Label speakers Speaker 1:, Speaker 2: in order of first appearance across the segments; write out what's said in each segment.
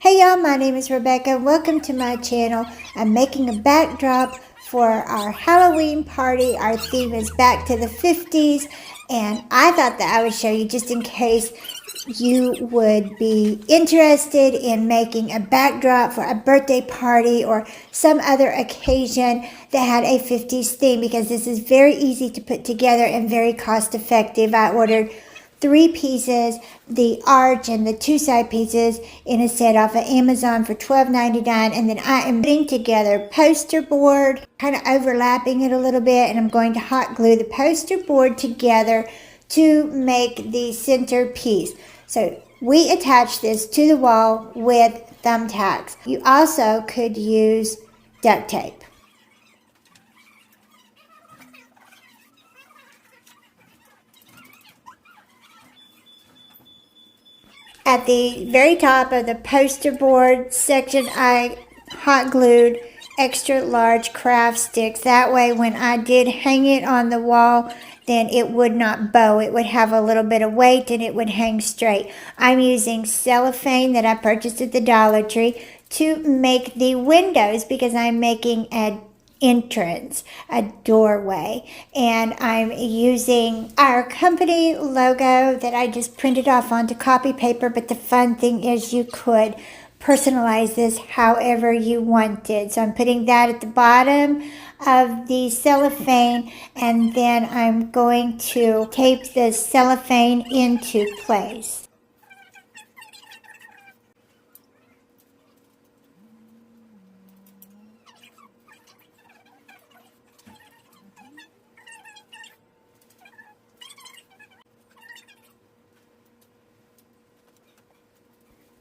Speaker 1: Hey y'all, my name is Rebecca. Welcome to my channel. I'm making a backdrop for our Halloween party. Our theme is back to the 50s, and I thought that I would show you just in case you would be interested in making a backdrop for a birthday party or some other occasion that had a 50s theme, because this is very easy to put together and very cost effective. I ordered 3 pieces, the arch and the 2 side pieces in a set off of Amazon for $12.99, and then I am putting together poster board, kind of overlapping it a little bit, and I'm going to hot glue the poster board together to make the center piece. So we attach this to the wall with thumbtacks. You also could use duct tape. At the very top of the poster board section, I hot glued extra large craft sticks. That way when I did hang it on the wall, then it would not bow. It would have a little bit of weight and it would hang straight. I'm using cellophane that I purchased at the Dollar Tree to make the windows, because I'm making a entrance, a doorway, and I'm using our company logo that I just printed off onto copy paper. But the fun thing is you could personalize this however you wanted. So I'm putting that at the bottom of the cellophane, and then I'm going to tape the cellophane into place.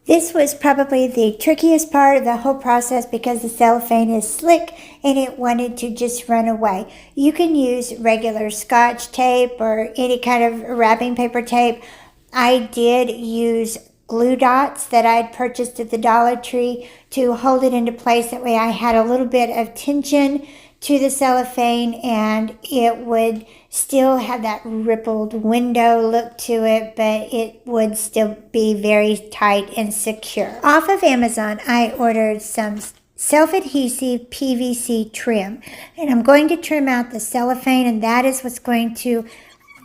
Speaker 1: This was probably the trickiest part of the whole process, because the cellophane is slick and it wanted to just run away. You can use regular Scotch tape or any kind of wrapping paper tape. I did use glue dots that I'd purchased at the Dollar Tree to hold it into place. That way I had a little bit of tension to the cellophane and it would still have that rippled window look to it, but it would still be very tight and secure. Off of Amazon, I ordered some self-adhesive PVC trim, and I'm going to trim out the cellophane, and that is what's going to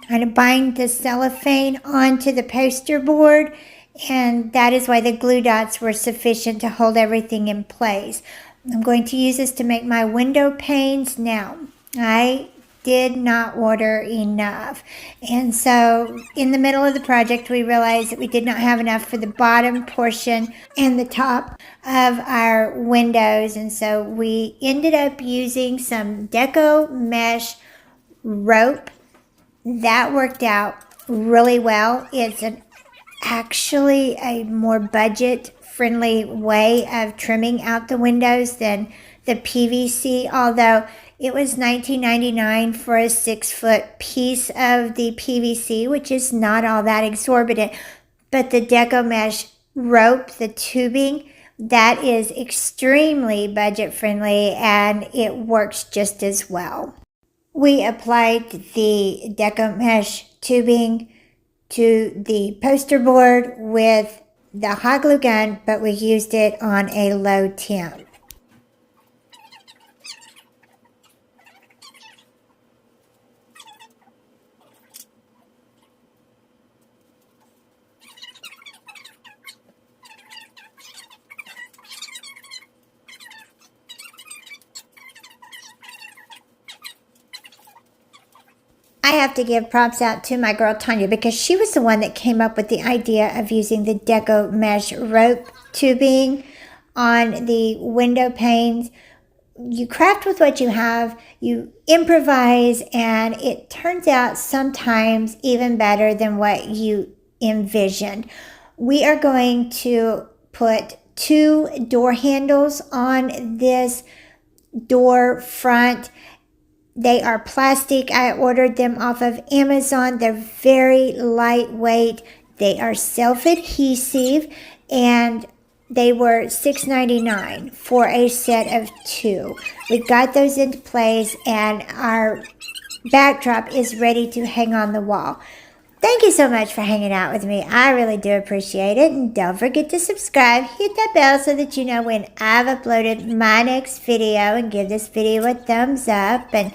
Speaker 1: kind of bind the cellophane onto the poster board, and that is why the glue dots were sufficient to hold everything in place. I'm going to use this to make my window panes. Now, I did not order enough, and so in the middle of the project we realized that we did not have enough for the bottom portion and the top of our windows, and so we ended up using some deco mesh rope. That worked out really well. It's actually a more budget friendly way of trimming out the windows than the PVC, although it was $19.99 for a 6-foot piece of the PVC, which is not all that exorbitant. But the deco mesh rope, the tubing, that is extremely budget friendly, and it works just as well. We applied the deco mesh tubing to the poster board with the hot glue gun, but we used it on a low temp. I have to give props out to my girl Tanya, because she was the one that came up with the idea of using the deco mesh rope tubing on the window panes. You craft with what you have, you improvise, and it turns out sometimes even better than what you envisioned. We are going to put 2 door handles on this door front. They are plastic. I ordered them off of Amazon. They're very lightweight. They are self-adhesive, and they were $6.99 for a set of 2. We got those into place, and our backdrop is ready to hang on the wall. Thank you so much for hanging out with me. I really do appreciate it. And don't forget to subscribe. Hit that bell so that you know when I've uploaded my next video, and give this video a thumbs up. And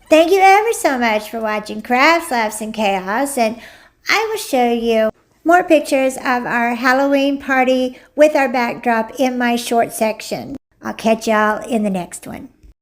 Speaker 1: thank you ever so much for watching Crafts, Laughs, and Chaos. And I will show you more pictures of our Halloween party with our backdrop in my short section. I'll catch y'all in the next one.